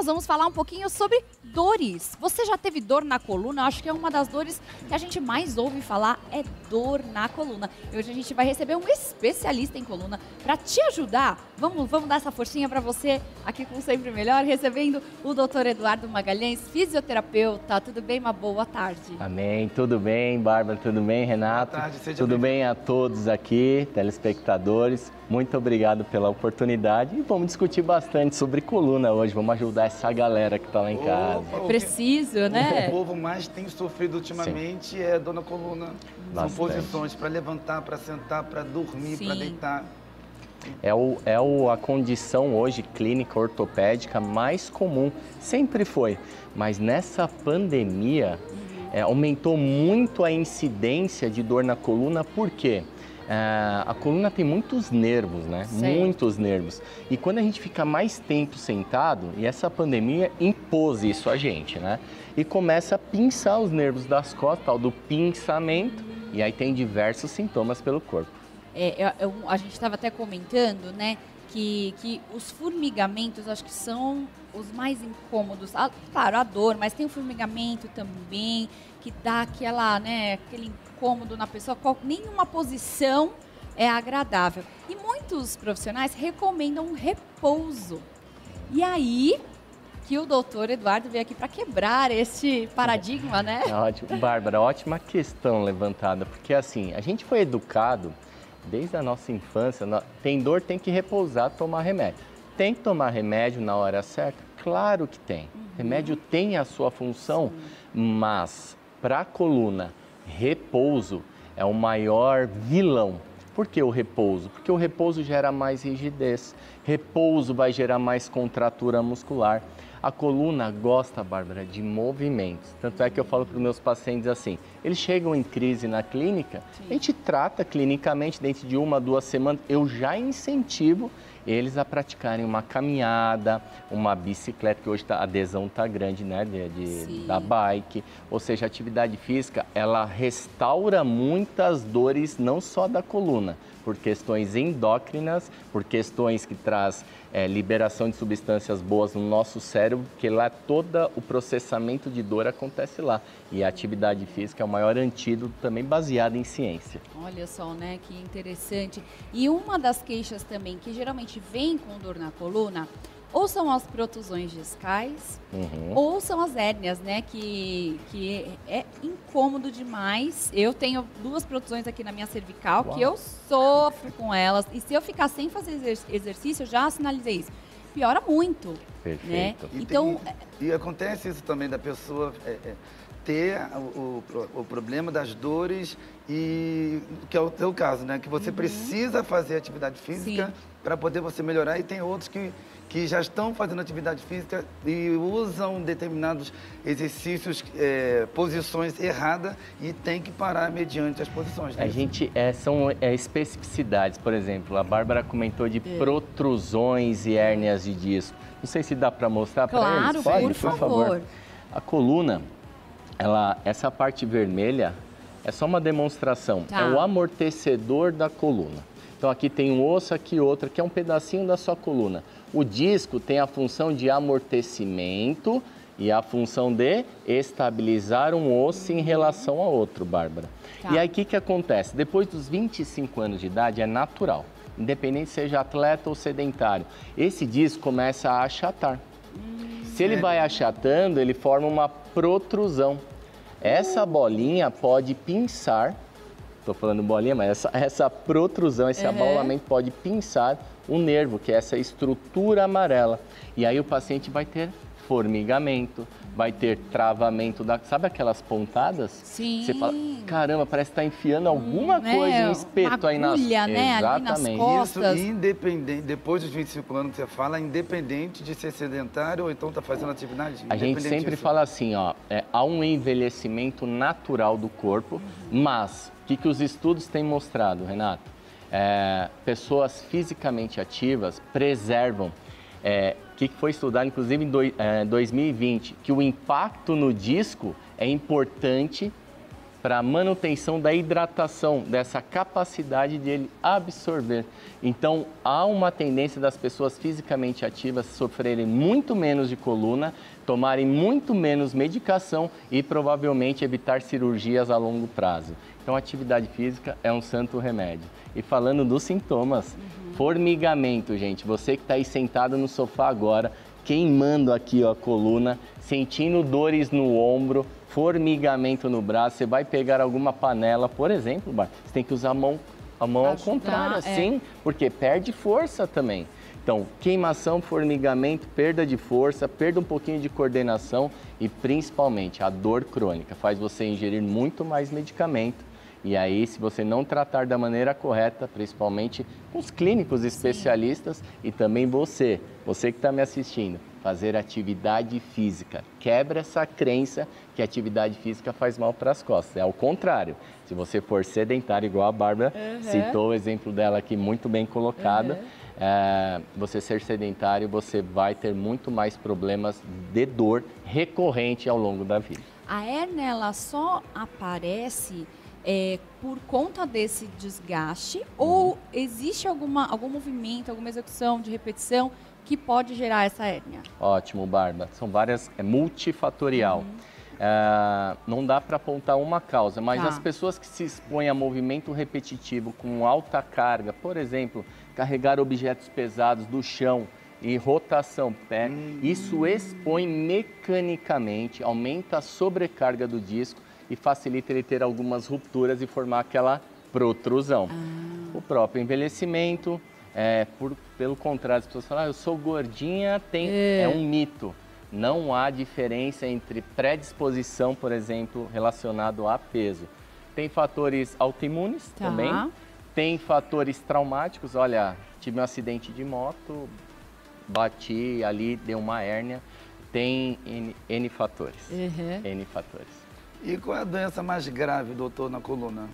nós vamos falar um pouquinho sobre dores. Você já teve dor na coluna? Eu acho que é uma das dores que a gente mais ouve falar, é dor na coluna. E hoje a gente vai receber um especialista em coluna para te ajudar. Vamos dar essa forcinha para você aqui com Sempre Melhor, recebendo o Dr. Eduardo Magalhães, fisioterapeuta. Tudo bem, uma boa tarde. Amém, tudo bem, Bárbara, tudo bem, Renato? Boa tarde, seja tudo bem a todos aqui, telespectadores. Muito obrigado pela oportunidade e vamos discutir bastante sobre coluna hoje. Vamos ajudar essa galera que está lá em casa. É preciso, né? O povo mais tem sofrido ultimamente é dor na coluna. Bastante. São posições para levantar, para sentar, para dormir, para deitar. A condição hoje clínica ortopédica mais comum, sempre foi, mas nessa pandemia aumentou muito a incidência de dor na coluna, por quê? A coluna tem muitos nervos, né? Certo. Muitos nervos. E quando a gente fica mais tempo sentado, e essa pandemia impôs isso a gente, né? E começa a pinçar os nervos das costas, tal do pinçamento, e aí tem diversos sintomas pelo corpo. A gente estava até comentando, né, que os formigamentos acho que são os mais incômodos. Claro, a dor, mas tem o formigamento também, que dá aquele incômodo na pessoa. Nenhuma posição é agradável. E muitos profissionais recomendam repouso. E aí que o doutor Eduardo veio aqui para quebrar esse paradigma, né? Ótimo. Bárbara, ótima questão levantada, porque assim, a gente foi educado desde a nossa infância, tem dor, tem que repousar, tomar remédio. Tem que tomar remédio na hora certa? Claro que tem. Remédio tem a sua função, mas para a coluna, repouso é o maior vilão. Por que o repouso? Porque o repouso gera mais rigidez, repouso vai gerar mais contratura muscular. A coluna gosta, Bárbara, de movimentos. Tanto é que eu falo para os meus pacientes assim, eles chegam em crise na clínica, a gente trata clinicamente dentro de 1 a 2 semanas, eu já incentivo eles a praticarem uma caminhada, uma bicicleta, que hoje a adesão está grande, né, da bike. Ou seja, a atividade física, ela restaura muitas dores, não só da coluna, por questões endócrinas, por questões que traz liberação de substâncias boas no nosso cérebro, porque lá todo o processamento de dor acontece lá. E a atividade física é o maior antídoto também baseado em ciência. Olha só, né, que interessante. E uma das queixas também que geralmente vem com dor na coluna, ou são as protusões discais, ou são as hérnias, né, que é incômodo demais. Eu tenho 2 protusões aqui na minha cervical, que eu sofro com elas. E se eu ficar sem fazer exercício, eu já sinalizei isso, piora muito. Perfeito. Né? Então, e acontece isso também da pessoa ter o problema das dores, e que é o teu caso, né? Que você precisa fazer atividade física para poder você melhorar, e tem outros que já estão fazendo atividade física e usam determinados exercícios, posições erradas, e tem que parar mediante as posições. Né? A gente, são especificidades, por exemplo, a Bárbara comentou de protrusões e hérnias de disco. Não sei se dá para mostrar para eles. Claro, Pode, por favor. A coluna, essa parte vermelha é só uma demonstração, é o amortecedor da coluna. Então aqui tem um osso, aqui outro, aqui é um pedacinho da sua coluna. O disco tem a função de amortecimento e a função de estabilizar um osso em relação a outro, Bárbara. E aí o que acontece? Depois dos 25 anos de idade é natural, independente se seja atleta ou sedentário, esse disco começa a achatar. Se ele vai achatando, ele forma uma protrusão. Essa bolinha pode pinçar, estou falando bolinha, mas essa protrusão, esse abaulamento pode pinçar o nervo, que é essa estrutura amarela. E aí o paciente vai ter formigamento, vai ter travamento sabe aquelas pontadas? Sim. Você fala, caramba, parece que está enfiando alguma coisa, um espeto aí nas... agulha, né? Exatamente. Ali nas costas. Isso independente, depois dos 25 anos que você fala, independente de ser sedentário ou então está fazendo atividade? A gente sempre fala assim, há um envelhecimento natural do corpo, mas o que os estudos têm mostrado, Renato? Pessoas fisicamente ativas preservam, que foi estudado inclusive em 2020, que o impacto no disco é importante para manutenção da hidratação, dessa capacidade de ele absorver. Então, há uma tendência das pessoas fisicamente ativas sofrerem muito menos de coluna, tomarem muito menos medicação e provavelmente evitar cirurgias a longo prazo. Então, a atividade física é um santo remédio. E falando dos sintomas, formigamento, gente, você que está aí sentado no sofá agora, queimando aqui ó, a coluna, sentindo dores no ombro, formigamento no braço, você vai pegar alguma panela, por exemplo, você tem que usar a mão ao contrário, assim, porque perde força também. Então, queimação, formigamento, perda de força, perda um pouquinho de coordenação e principalmente a dor crônica faz você ingerir muito mais medicamento. E aí, se você não tratar da maneira correta, principalmente com os clínicos especialistas e também você que está me assistindo, fazer atividade física. Quebra essa crença que a atividade física faz mal para as costas. É ao contrário. Se você for sedentário, igual a Bárbara citou o exemplo dela aqui, muito bem colocado, você ser sedentário, você vai ter muito mais problemas de dor recorrente ao longo da vida. A hérnia, ela só aparece por conta desse desgaste ou existe algum movimento, alguma execução de repetição que pode gerar essa hérnia? Ótimo, Bárbara. São várias, é multifatorial. Não dá para apontar uma causa, mas as pessoas que se expõem a movimento repetitivo com alta carga, por exemplo, carregar objetos pesados do chão e rotação pé, isso expõe mecanicamente, aumenta a sobrecarga do disco e facilita ele ter algumas rupturas e formar aquela protrusão. O próprio envelhecimento, pelo contrário, as pessoas falam, eu sou gordinha, é um mito. Não há diferença entre predisposição, por exemplo, relacionado a peso. Tem fatores autoimunes também, tem fatores traumáticos, olha, tive um acidente de moto, bati ali, deu uma hérnia, tem N fatores, N fatores. E qual é a doença mais grave, doutor, na coluna?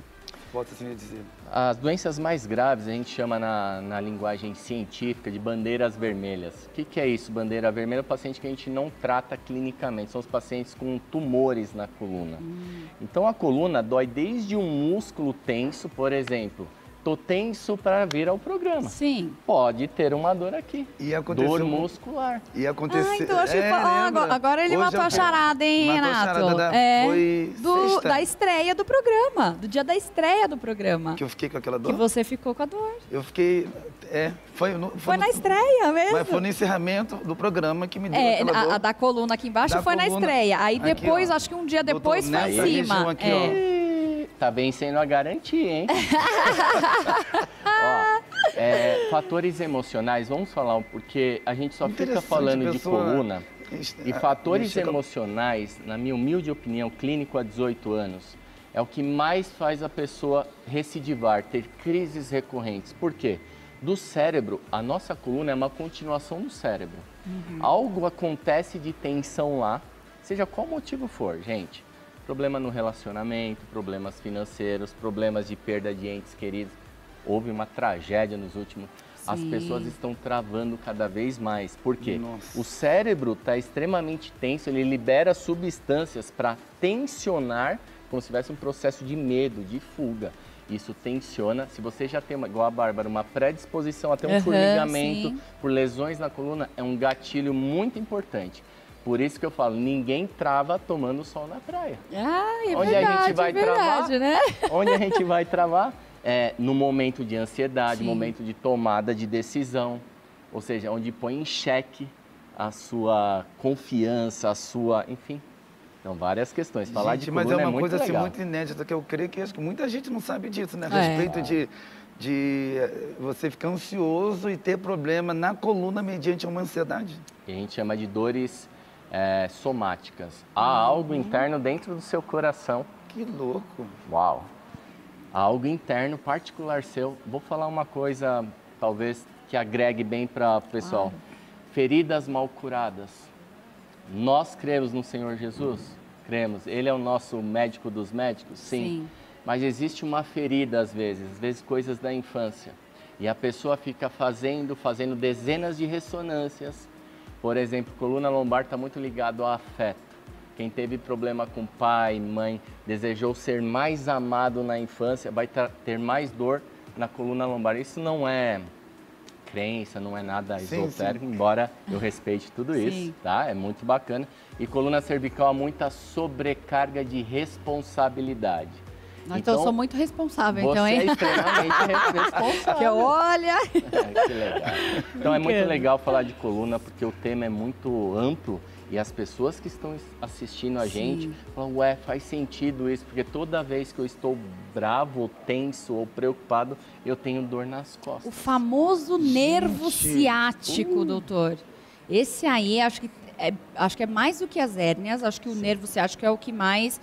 Pode assim dizer. As doenças mais graves a gente chama na linguagem científica de bandeiras vermelhas. O que é isso, bandeira vermelha? É o paciente que a gente não trata clinicamente, são os pacientes com tumores na coluna. Então a coluna dói desde um músculo tenso, por exemplo. Tô tenso para vir ao programa. Sim. Pode ter uma dor aqui. E aconteceu dor muscular. E aconteceu. Então acho que agora ele matou a charada, hein, Renato? Foi da estreia do programa, do dia da estreia do programa. Que eu fiquei com aquela dor? Que você ficou com a dor. Eu fiquei. Foi na estreia mesmo. Mas foi no encerramento do programa que me deu aquela dor. A da coluna aqui embaixo foi na estreia. Aí depois, acho que um dia depois foi em cima. Aqui, ó. Tá vencendo a garantia, hein? Fatores emocionais, vamos falar, porque a gente só fica falando de coluna. E fatores emocionais, na minha humilde opinião, clínico há 18 anos, é o que mais faz a pessoa recidivar, ter crises recorrentes. Por quê? Do cérebro, a nossa coluna é uma continuação do cérebro. Algo acontece de tensão lá, seja qual motivo for, gente. Problema no relacionamento, problemas financeiros, problemas de perda de entes queridos. Houve uma tragédia nos últimos... As pessoas estão travando cada vez mais. Por quê? O cérebro está extremamente tenso, ele libera substâncias para tensionar, como se tivesse um processo de medo, de fuga. Isso tensiona. Se você já tem, igual a Bárbara, uma predisposição a ter um formigamento por lesões na coluna, é um gatilho muito importante. Por isso que eu falo, ninguém trava tomando sol na praia. Onde a gente vai travar? Né? Onde a gente vai travar? No momento de ansiedade, momento de tomada de decisão. Ou seja, onde põe em xeque a sua confiança, enfim. Então, várias questões. Falar de coluna mas é uma coisa legal. Assim, muito inédita, que eu creio que acho que muita gente não sabe disso, né? A respeito de você ficar ansioso e ter problema na coluna mediante uma ansiedade. A gente chama de dores... somáticas. Há algo interno dentro do seu coração. Que louco! Uau! Há algo interno particular seu. Vou falar uma coisa, talvez, que agregue bem para o pessoal. Feridas mal curadas. Nós cremos no Senhor Jesus? Cremos. Ele é o nosso médico dos médicos? Sim. Mas existe uma ferida às vezes coisas da infância. E a pessoa fica fazendo dezenas de ressonâncias. Por exemplo, coluna lombar está muito ligado ao afeto. Quem teve problema com pai, mãe, desejou ser mais amado na infância, vai ter mais dor na coluna lombar. Isso não é crença, não é nada esotérico, embora eu respeite tudo isso, tá? É muito bacana. E coluna cervical há muita sobrecarga de responsabilidade. Então eu sou muito responsável, então, hein? Você é extremamente responsável. Que olha... Que legal. Então é muito legal falar de coluna, porque o tema é muito amplo e as pessoas que estão assistindo a gente falam, ué, faz sentido isso, porque toda vez que eu estou bravo, ou tenso ou preocupado, eu tenho dor nas costas. O famoso nervo ciático, doutor. Esse aí, acho que é mais do que as hérnias, acho que o nervo ciático é o que mais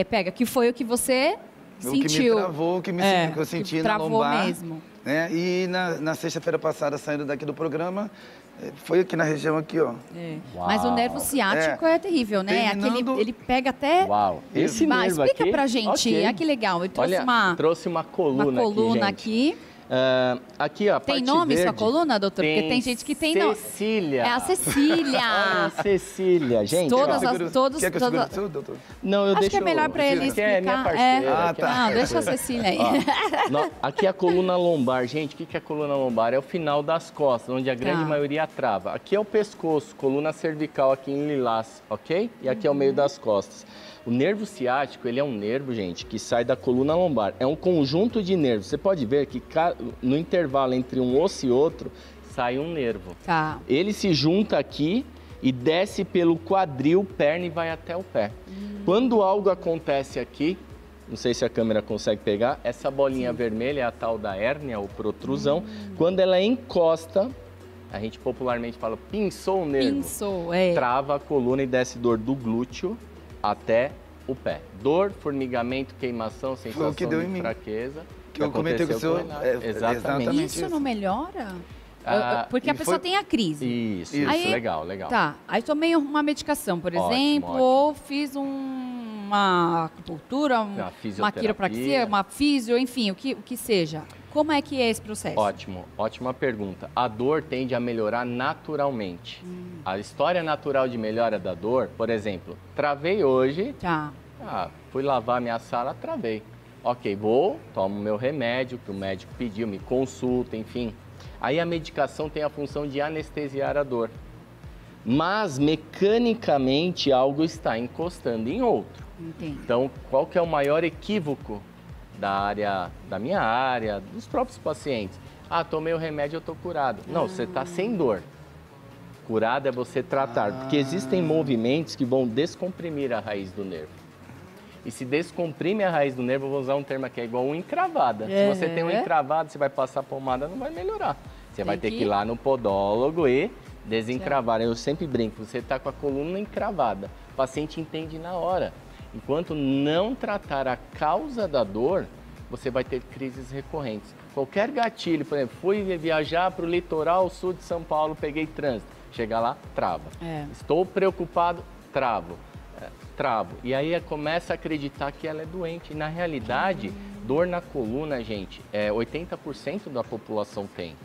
pega, que foi o que você sentiu. O que me travou, que eu senti na lombar. Mesmo. Né? E na sexta-feira passada, saindo daqui do programa, foi aqui na região aqui, ó. Mas o nervo ciático é terrível, né? Ele pega até... Uau! Esse nervo explica aqui... pra gente. Olha que legal. Eu trouxe uma coluna aqui, gente. Aqui, ó, tem nome sua coluna, doutor? Porque tem gente que tem nome. Cecília. É a Cecília. A Cecília, gente. Quer que eu segure o seu, doutor? Não, eu Acho que é melhor para ele explicar. É minha parceira. Não, deixa a Cecília aí. Aqui é a coluna lombar, gente. O que é a coluna lombar? É o final das costas, onde a grande maioria trava. Aqui é o pescoço, coluna cervical aqui em lilás, ok? E aqui é o meio das costas. O nervo ciático, ele é um nervo, gente, que sai da coluna lombar. É um conjunto de nervos. Você pode ver que no intervalo entre um osso e outro, sai um nervo. Tá. Ele se junta aqui e desce pelo quadril, perna e vai até o pé. Quando algo acontece aqui, não sei se a câmera consegue pegar, essa bolinha vermelha é a tal da hérnia ou protrusão. Quando ela encosta, a gente popularmente fala, pinçou o nervo. Pinçou, trava a coluna e desce dor do glúteo até o pé. Dor, formigamento, queimação, sensação de fraqueza. Que eu comentei com o senhor. Exatamente. Isso não melhora? Porque a pessoa tem a crise. Isso, legal. Tá, aí tomei uma medicação, por exemplo, ou fiz uma acupuntura, uma quiropraxia, uma físio, enfim, o que seja. Como é que é esse processo? Ótima pergunta. A dor tende a melhorar naturalmente. A história natural de melhora da dor, por exemplo, travei hoje, fui lavar minha sala, travei. Ok, tomo meu remédio que o médico pediu, me consulta, enfim. Aí a medicação tem a função de anestesiar a dor. Mas, mecanicamente, algo está encostando em outro. Entendi. Então, qual que é o maior equívoco da minha área, dos próprios pacientes? Tomei o remédio, eu estou curado. Não, você está sem dor. Curado é você tratar, porque existem movimentos que vão descomprimir a raiz do nervo. E se descomprime a raiz do nervo, eu vou usar um termo aqui, é igual uma encravada. Se você tem uma encravada, você vai passar pomada, não vai melhorar. Você vai ter que ir lá no podólogo e desencravar. Eu sempre brinco, você está com a coluna encravada, o paciente entende na hora. Enquanto não tratar a causa da dor, você vai ter crises recorrentes. Qualquer gatilho, por exemplo, fui viajar para o litoral sul de São Paulo, peguei trânsito. Chega lá, trava. Estou preocupado, travo. E aí começa a acreditar que ela é doente. E na realidade, dor na coluna, gente, 80% da população tem.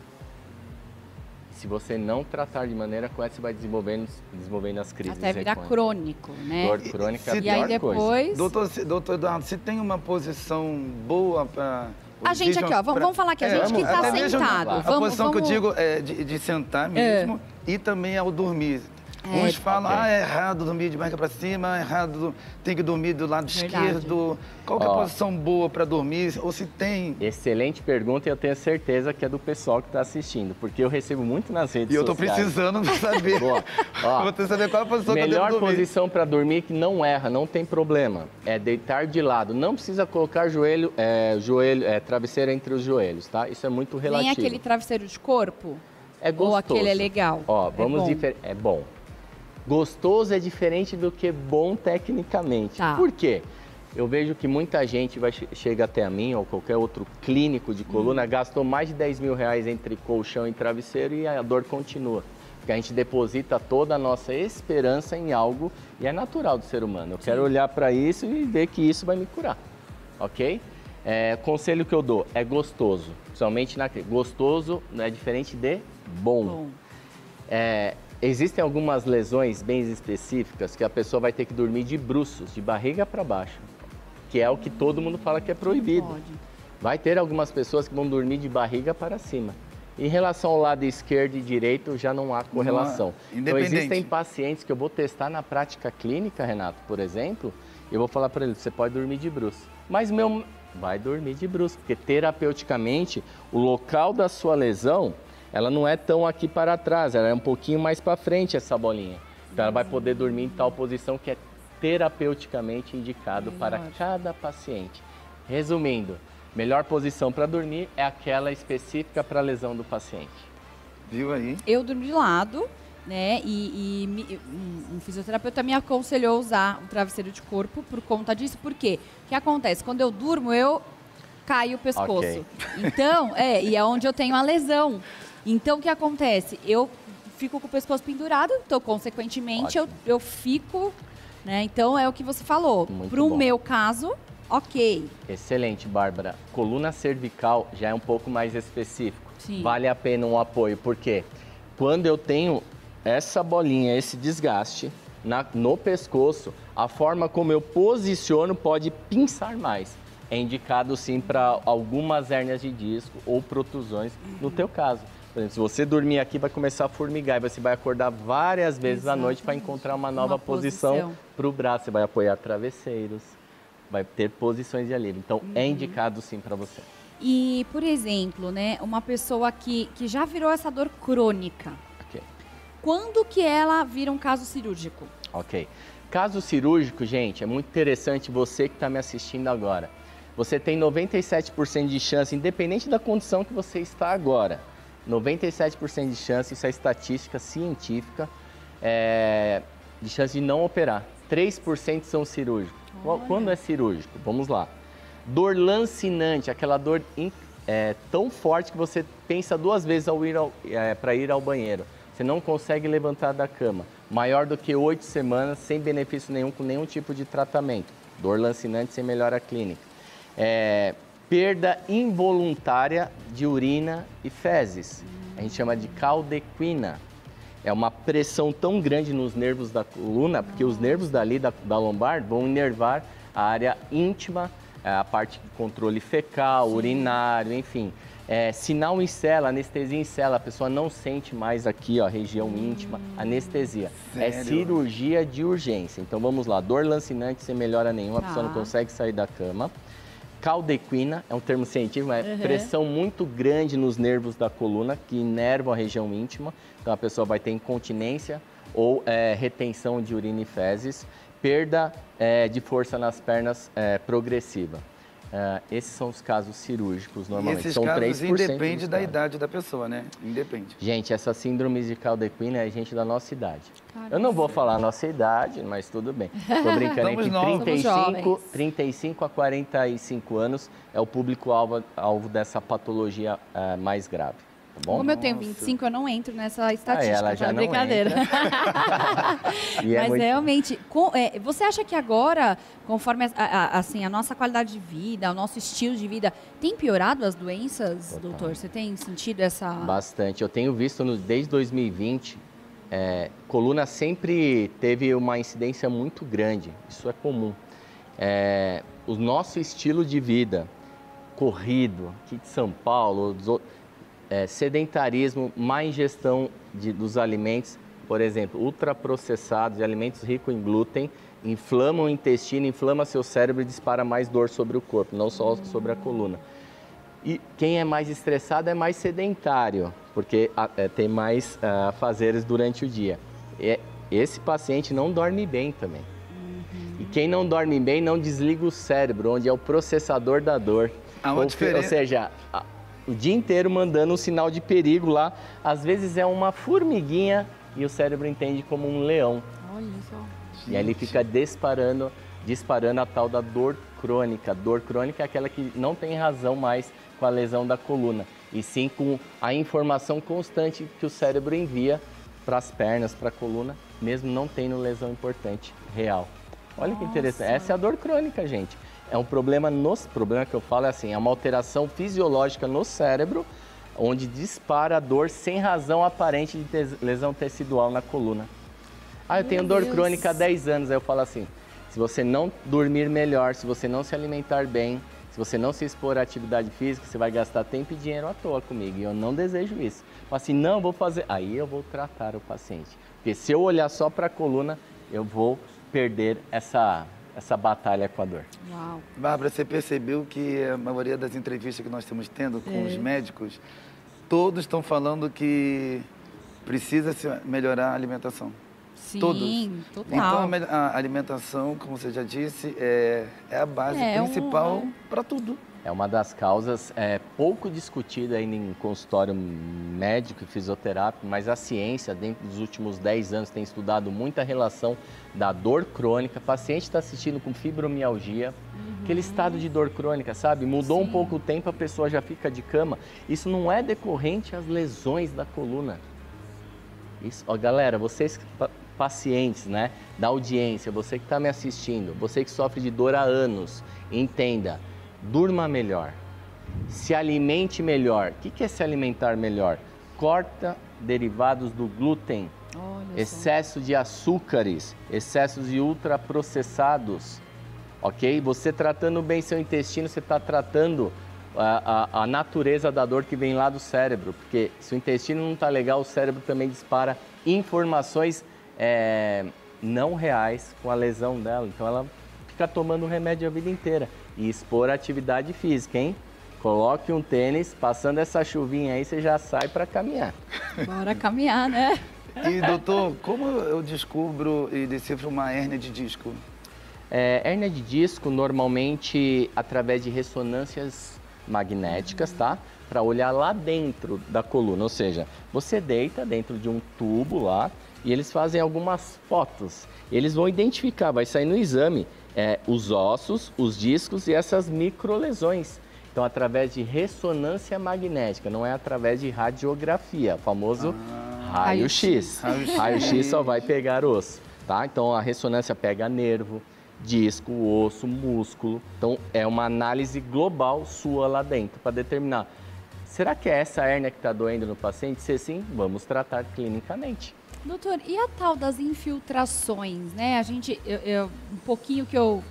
Se você não tratar de maneira correta, você vai desenvolvendo as crises. Até virar crônico, né? Dor crônica é a pior coisa. E aí depois... Doutor Eduardo, se tem uma posição boa para... A gente aqui, ó, vamos falar que a gente que está sentado. A posição que eu digo é de sentar mesmo e também ao dormir. Uns falam, é errado dormir de barriga para cima, tem que dormir do lado esquerdo. Qual que é a posição boa para dormir? Ou se tem... Excelente pergunta e eu tenho certeza que é do pessoal que está assistindo, porque eu recebo muito nas redes sociais. E eu estou precisando saber. Boa. Eu vou ter que saber qual é a posição que eu devo dormir. Melhor posição para dormir que não erra, não tem problema, é deitar de lado. Não precisa colocar travesseiro entre os joelhos, tá? Isso é muito relativo. Nem aquele travesseiro de corpo? É gostoso. Ou aquele é legal? É bom. Gostoso é diferente do que bom tecnicamente. Por quê? Eu vejo que muita gente chega até a mim ou qualquer outro clínico de coluna, gastou mais de 10 mil reais entre colchão e travesseiro e a dor continua. Porque a gente deposita toda a nossa esperança em algo e é natural do ser humano. Eu quero olhar para isso e ver que isso vai me curar, ok? Conselho que eu dou, é gostoso. Somente gostoso é diferente de bom. existem algumas lesões bem específicas que a pessoa vai ter que dormir de bruços, de barriga para baixo, que é o que todo mundo fala que é proibido. Vai ter algumas pessoas que vão dormir de barriga para cima. Em relação ao lado esquerdo e direito, já não há correlação. Então, existem pacientes que eu vou testar na prática clínica, Renato, por exemplo, eu vou falar para ele, você pode dormir de bruços. Mas vai dormir de bruços, porque terapeuticamente, o local da sua lesão, ela não é tão aqui para trás, ela é um pouquinho mais para frente, essa bolinha. Então, ela vai poder dormir em tal posição que é terapeuticamente indicado para cada paciente. Resumindo, melhor posição para dormir é aquela específica para a lesão do paciente. Viu aí? Eu durmo de lado, né? Um fisioterapeuta me aconselhou a usar um travesseiro de corpo por conta disso. Por quê? O que acontece? Quando eu durmo, eu caio o pescoço. Okay. Então, e é onde eu tenho a lesão. Então, o que acontece? Eu fico com o pescoço pendurado, então, consequentemente, eu fico, né? Então, é o que você falou. Para o meu caso, ok. Excelente, Bárbara. Coluna cervical já é um pouco mais específico. Sim. Vale a pena um apoio, porque quando eu tenho essa bolinha, esse desgaste no pescoço, a forma como eu posiciono pode pinçar mais. É indicado sim para algumas hérnias de disco ou protusões, no teu caso. Por exemplo, se você dormir aqui, vai começar a formigar e você vai acordar várias vezes à noite para encontrar uma nova posição para o braço. Você vai apoiar travesseiros, vai ter posições de alívio. Então, é indicado sim para você. E, por exemplo, né, uma pessoa que já virou essa dor crônica, quando que ela vira um caso cirúrgico? Ok. Caso cirúrgico, gente, é muito interessante você que está me assistindo agora. Você tem 97% de chance, independente da condição que você está agora, 97% de chance, isso é estatística científica, de chance de não operar. 3% são cirúrgicos. Quando é cirúrgico? Vamos lá. Dor lancinante, aquela dor tão forte que você pensa 2 vezes para ir ao banheiro. Você não consegue levantar da cama. Maior do que 8 semanas, sem benefício nenhum, com nenhum tipo de tratamento. Dor lancinante sem melhora clínica. Perda involuntária de urina e fezes. A gente chama de caldequina. É uma pressão tão grande nos nervos da coluna, porque os nervos dali da lombar vão inervar a área íntima, a parte de controle fecal, urinário, enfim. Sinal em cela, anestesia em cela, a pessoa não sente mais aqui, ó, região íntima, anestesia. Sério? É cirurgia de urgência. Então vamos lá, dor lancinante sem melhora nenhuma, a pessoa não consegue sair da cama. Caldequina, é um termo científico, mas pressão muito grande nos nervos da coluna, que inervam a região íntima. Então a pessoa vai ter incontinência ou retenção de urina e fezes. Perda de força nas pernas progressiva. Esses são os casos cirúrgicos, normalmente. E esses são casos 3% independe da idade da pessoa, né? Independe. Gente, essa síndrome de caldequina é gente da nossa idade. Eu não vou falar a nossa idade, mas tudo bem. Tô brincando aqui, 35 a 45 anos é o público-alvo dessa patologia mais grave. Tá bom? Como eu tenho 25, eu não entro nessa estatística, ela já é brincadeira. Mas realmente, você acha que agora, conforme assim, a nossa qualidade de vida, o nosso estilo de vida, tem piorado as doenças, doutor? Você tem sentido essa... Bastante. Eu tenho visto desde 2020, coluna sempre teve uma incidência muito grande, isso é comum. O nosso estilo de vida, corrido, aqui de São Paulo, sedentarismo, má ingestão dos alimentos, por exemplo, ultraprocessados, de alimentos ricos em glúten, inflamam o intestino, inflama seu cérebro e dispara mais dor sobre o corpo, não só sobre a coluna. E quem é mais estressado é mais sedentário, porque tem mais afazeres durante o dia. Esse paciente não dorme bem também. E quem não dorme bem não desliga o cérebro, onde é o processador da dor. Ou seja, o dia inteiro mandando um sinal de perigo lá. Às vezes é uma formiguinha e o cérebro entende como um leão. Olha só. E aí ele fica disparando a tal da dor crônica. Dor crônica é aquela que não tem razão mais com a lesão da coluna, e sim com a informação constante que o cérebro envia para as pernas, para a coluna, mesmo não tendo lesão importante, real. Olha que interessante. Essa é a dor crônica, gente. É um problema que eu falo é assim, é uma alteração fisiológica no cérebro onde dispara a dor sem razão aparente de lesão tecidual na coluna. Ah, eu tenho dor crônica há 10 anos. Aí eu falo assim, se você não dormir melhor, se você não se alimentar bem, se você não se expor à atividade física, você vai gastar tempo e dinheiro à toa comigo. E eu não desejo isso. Falo assim, não, vou fazer. Aí eu vou tratar o paciente. Porque se eu olhar só para a coluna, eu vou perder essa batalha com a dor. Uau. Bárbara, você percebeu que a maioria das entrevistas que nós estamos tendo com os médicos, todos estão falando que precisa se melhorar a alimentação. Sim, Todos. total. Então, a alimentação, como você já disse, é a base principal para tudo. É uma das causas pouco discutida ainda em consultório médico e fisioterápico, mas a ciência, dentro dos últimos 10 anos, tem estudado muita relação da dor crônica. O paciente está assistindo com fibromialgia, aquele estado de dor crônica, sabe? Mudou um pouco o tempo, a pessoa já fica de cama. Isso não é decorrente às lesões da coluna. Isso, ó, galera, vocês pacientes, né, da audiência, você que está me assistindo, você que sofre de dor há anos, entenda. Durma melhor, se alimente melhor. O que é se alimentar melhor? Corta derivados do glúten, excesso de açúcares, excessos de ultraprocessados, ok? Você tratando bem seu intestino, você está tratando a natureza da dor que vem lá do cérebro, porque se o intestino não está legal, o cérebro também dispara informações não reais com a lesão dela, então ela fica tomando remédio a vida inteira. E expor a atividade física, hein? Coloque um tênis, passando essa chuvinha aí, você já sai para caminhar. Bora caminhar, né? E, doutor, como eu descubro e decifro uma hérnia de disco? Hérnia de disco, normalmente, através de ressonâncias magnéticas, tá? Para olhar lá dentro da coluna, ou seja, você deita dentro de um tubo lá e eles fazem algumas fotos. Eles vão identificar, vai sair no exame, os ossos, os discos e essas microlesões. Então, através de ressonância magnética, não é através de radiografia, o famoso raio-x. Raio-x só vai pegar osso, tá? Então, a ressonância pega nervo, disco, osso, músculo. Então, é uma análise global sua lá dentro para determinar, será que é essa hérnia que está doendo no paciente? Se sim, vamos tratar clinicamente. Doutor, e a tal das infiltrações, né? A gente, um pouquinho que eu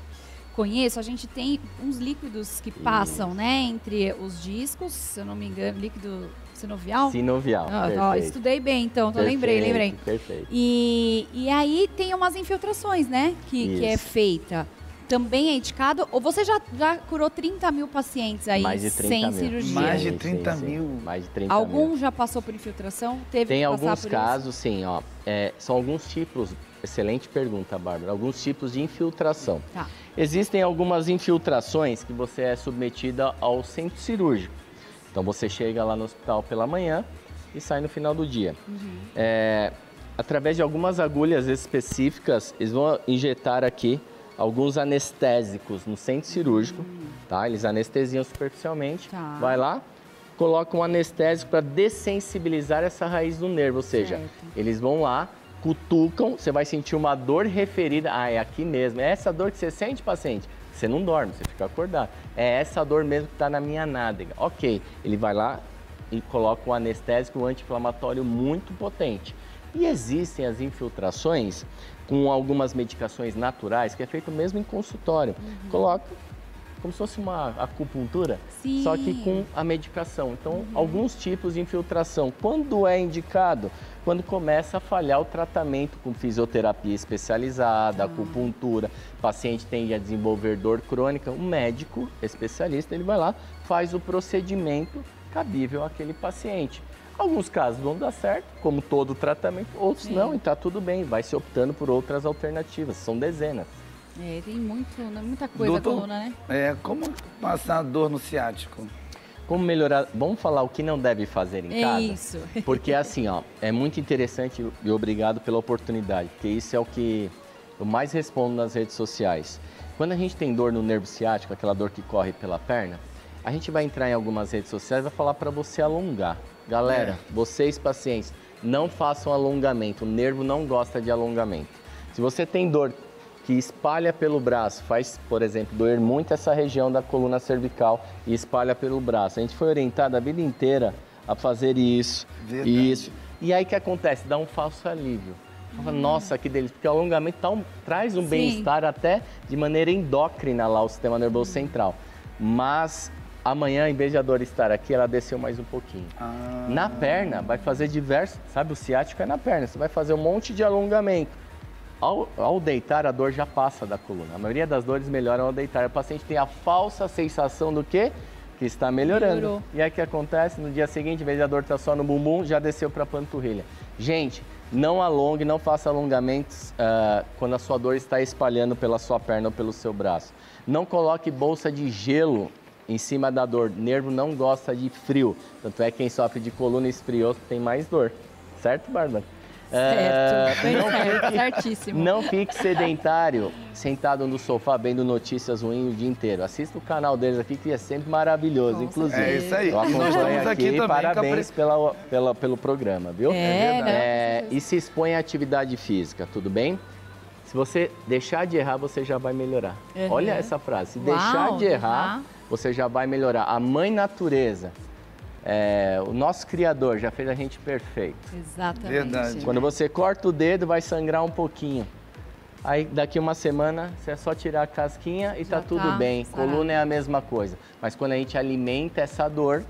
conheço, a gente tem uns líquidos que passam, né, entre os discos, se eu não me engano, líquido sinovial? Sinovial, perfeito. Estudei bem, então, lembrei. Perfeito. E aí tem umas infiltrações, né, que é feita. Também é indicado? Ou você já curou 30 mil pacientes aí sem cirurgia? Mais de 30 mil. Mais de 30 Algum mil. já passou por infiltração? Tem alguns casos, sim. Ó, são alguns tipos, excelente pergunta, Bárbara, alguns tipos de infiltração. Tá. Existem algumas infiltrações que você é submetida ao centro cirúrgico. Então você chega lá no hospital pela manhã e sai no final do dia. Através de algumas agulhas específicas, eles vão injetar aqui alguns anestésicos no centro cirúrgico, tá? Eles anestesiam superficialmente, vai lá, coloca um anestésico para dessensibilizar essa raiz do nervo, ou seja, eles vão lá, cutucam, você vai sentir uma dor referida, é aqui mesmo, é essa dor que você sente, paciente? Você não dorme, você fica acordado, é essa dor mesmo que está na minha nádega, ok, ele vai lá e coloca um anestésico anti-inflamatório muito potente. E existem as infiltrações com algumas medicações naturais, que é feito mesmo em consultório. Coloca como se fosse uma acupuntura, só que com a medicação. Então, alguns tipos de infiltração. Quando é indicado? Quando começa a falhar o tratamento com fisioterapia especializada, acupuntura, o paciente tende a desenvolver dor crônica, o médico especialista, ele vai lá, faz o procedimento cabível àquele paciente. Alguns casos vão dar certo, como todo tratamento, outros não, e está tudo bem, vai se optando por outras alternativas, são dezenas. Tem muita coisa, doutor, a coluna, né? Como passar dor no ciático? Como melhorar? Vamos falar o que não deve fazer em casa? Isso. Porque assim, ó, é muito interessante e obrigado pela oportunidade, porque isso é o que eu mais respondo nas redes sociais. Quando a gente tem dor no nervo ciático, aquela dor que corre pela perna, a gente vai entrar em algumas redes sociais e vai falar para você alongar. Galera, vocês pacientes, não façam alongamento, o nervo não gosta de alongamento. Se você tem dor que espalha pelo braço, faz, por exemplo, doer muito essa região da coluna cervical e espalha pelo braço. A gente foi orientado a vida inteira a fazer isso, Verdade. isso. E aí o que acontece? Dá um falso alívio. Fala, nossa, que delícia, porque o alongamento traz um bem-estar até de maneira endócrina lá, o sistema nervoso central. Mas amanhã, em vez de a dor estar aqui, ela desceu mais um pouquinho. Na perna, vai fazer diversos, sabe, o ciático é na perna, você vai fazer um monte de alongamento. Ao deitar, a dor já passa da coluna. A maioria das dores melhoram ao deitar. O paciente tem a falsa sensação do quê? Que está melhorando. Melhorou. E aí o que acontece? No dia seguinte, em vez de a dor estar só no bumbum, já desceu para a panturrilha. Gente, não alongue, não faça alongamentos quando a sua dor está espalhando pela sua perna ou pelo seu braço. Não coloque bolsa de gelo em cima da dor. O nervo não gosta de frio. Tanto é que quem sofre de coluna esfriou tem mais dor. Certo, Bárbara? Certo, bem certo, certíssimo. Não fique sedentário, sentado no sofá, vendo notícias ruins o dia inteiro. Assista o canal deles aqui, que é sempre maravilhoso. Com Inclusive, É isso aí. eu E nós acompanho estamos aqui, aqui também parabéns pelo programa, viu? E se expõe à atividade física, tudo bem? Se você deixar de errar, você já vai melhorar. Olha essa frase, se deixar de errar, você já vai melhorar. A mãe natureza, o nosso Criador já fez a gente perfeito. Exatamente. Verdade. Quando você corta o dedo, vai sangrar um pouquinho. Aí, daqui uma semana, você é só tirar a casquinha e Já tá tudo tá bem. sarado. Coluna é a mesma coisa. Mas quando a gente alimenta essa dor,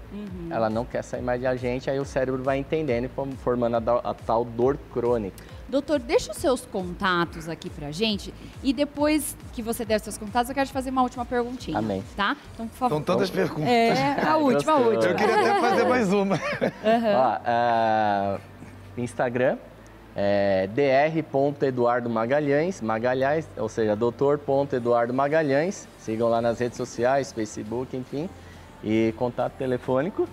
ela não quer sair mais da gente, aí o cérebro vai entendendo e formando a tal dor crônica. Doutor, deixa os seus contatos aqui pra gente e depois que você der os seus contatos, eu quero te fazer uma última perguntinha. Amém. Tá? Então, por favor. São tantas perguntas. A última, a Gostou. última. Eu queria até fazer mais uma. Ó, Instagram, dr.eduardo Magalhães, ou seja, doutor.eduardo Magalhães. Sigam lá nas redes sociais, Facebook, enfim. E contato telefônico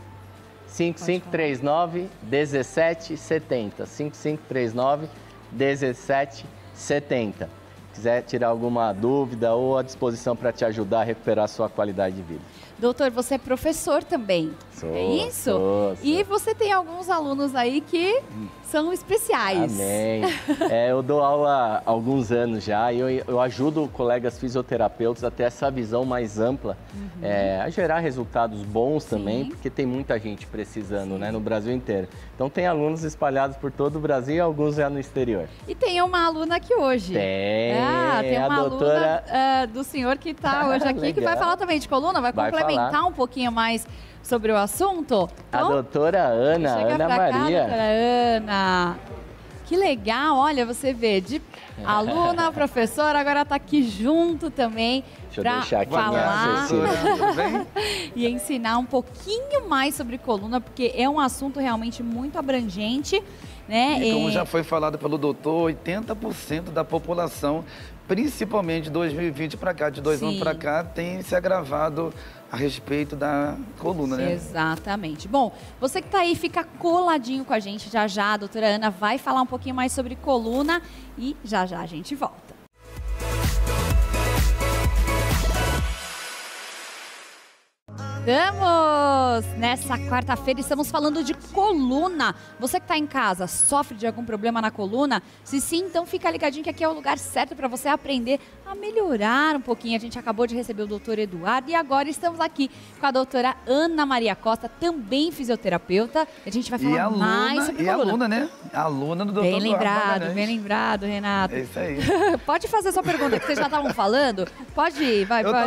5539 1770. 5539 1770. Quiser tirar alguma dúvida ou à disposição para te ajudar a recuperar a sua qualidade de vida. Doutor, você é professor também. Sou, é isso? sou. E você tem alguns alunos aí que são especiais. Amém. Eu dou aula há alguns anos já e eu ajudo colegas fisioterapeutas a ter essa visão mais ampla, a gerar resultados bons também, porque tem muita gente precisando, né, no Brasil inteiro. Então tem alunos espalhados por todo o Brasil e alguns já no exterior. E tem uma aluna aqui hoje. Tem a uma doutora... aluna do senhor que está hoje aqui, que vai falar também de coluna, vai complementar um pouquinho mais sobre o assunto. Então, a doutora Ana Maria. Doutora Ana. Que legal, olha, você vê, de aluna, professora, agora está aqui junto também para falar e ensinar um pouquinho mais sobre coluna, porque é um assunto realmente muito abrangente, né? E como já foi falado pelo doutor, 80% da população, principalmente de 2020 para cá, de 2 anos para cá, tem se agravado a respeito da coluna, né? Exatamente. Bom, você que está aí, fica coladinho com a gente. Já já a doutora Ana vai falar um pouquinho mais sobre coluna e já já a gente volta. Estamos nessa quarta-feira, estamos falando de coluna. Você que está em casa, sofre de algum problema na coluna? Se sim, então fica ligadinho que aqui é o lugar certo para você aprender a melhorar um pouquinho. A gente acabou de receber o doutor Eduardo e agora estamos aqui com a doutora Ana Maria Costa, também fisioterapeuta. A gente vai falar mais sobre coluna. E aluna, né? Aluna do doutor Eduardo. Bem lembrado, Renato. É isso aí. Pode fazer sua pergunta, que vocês já estavam falando. Pode ir, vai, pode.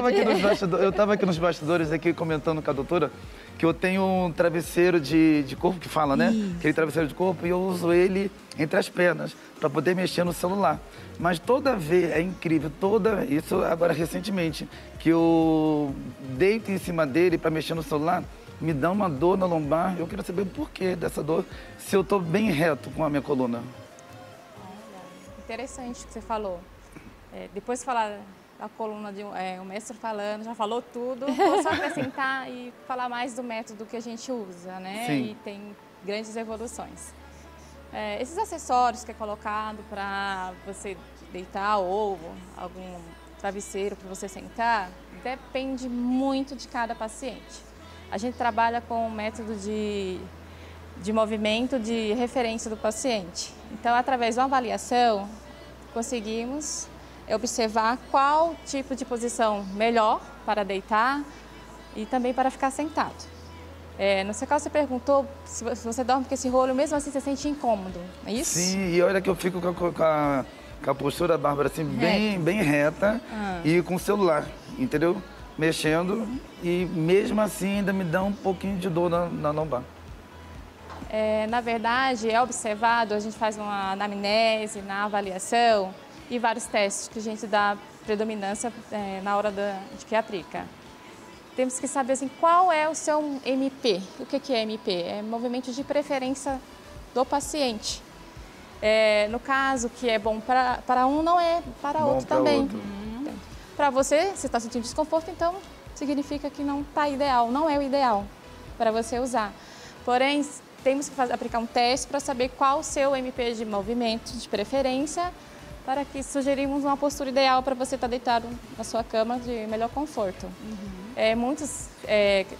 Eu estava aqui nos bastidores, comentando com a doutora, que eu tenho um travesseiro de corpo que fala, né? Isso. Aquele travesseiro de corpo, e eu uso ele entre as pernas para poder mexer no celular. Mas toda vez, é incrível, isso agora recentemente, que eu deito em cima dele para mexer no celular, me dá uma dor na lombar. Eu quero saber o porquê dessa dor, se eu estou bem reto com a minha coluna. Olha, interessante o que você falou. Depois de falar a coluna de o mestre falando, já falou tudo. Vou só acrescentar e falar mais do método que a gente usa, né? Sim. E tem grandes evoluções. Esses acessórios que é colocado para você deitar ou algum travesseiro para você sentar, depende muito de cada paciente. A gente trabalha com um método de movimento de referência do paciente. Então, através de uma avaliação, conseguimos observar qual tipo de posição melhor para deitar e também para ficar sentado. No seu caso, você perguntou se você dorme com esse rolo, mesmo assim você sente incômodo, é isso? Sim, e olha que eu fico com a postura, Bárbara, assim, bem reta e com o celular, entendeu? Mexendo e mesmo assim ainda me dá um pouquinho de dor na lombar. Na verdade, é observado, a gente faz uma anamnese, na avaliação e vários testes que a gente dá predominância na hora de que aplica. Temos que saber assim, qual é o seu MP. O que é MP? É movimento de preferência do paciente. No caso, que é bom para um, não é para Bom outro pra também. outro. Para você está sentindo desconforto, então significa que não está ideal, não é o ideal para você usar. Porém, temos que aplicar um teste para saber qual o seu MP de movimento, de preferência, para que sugerimos uma postura ideal para você estar deitado na sua cama de melhor conforto. Muitos,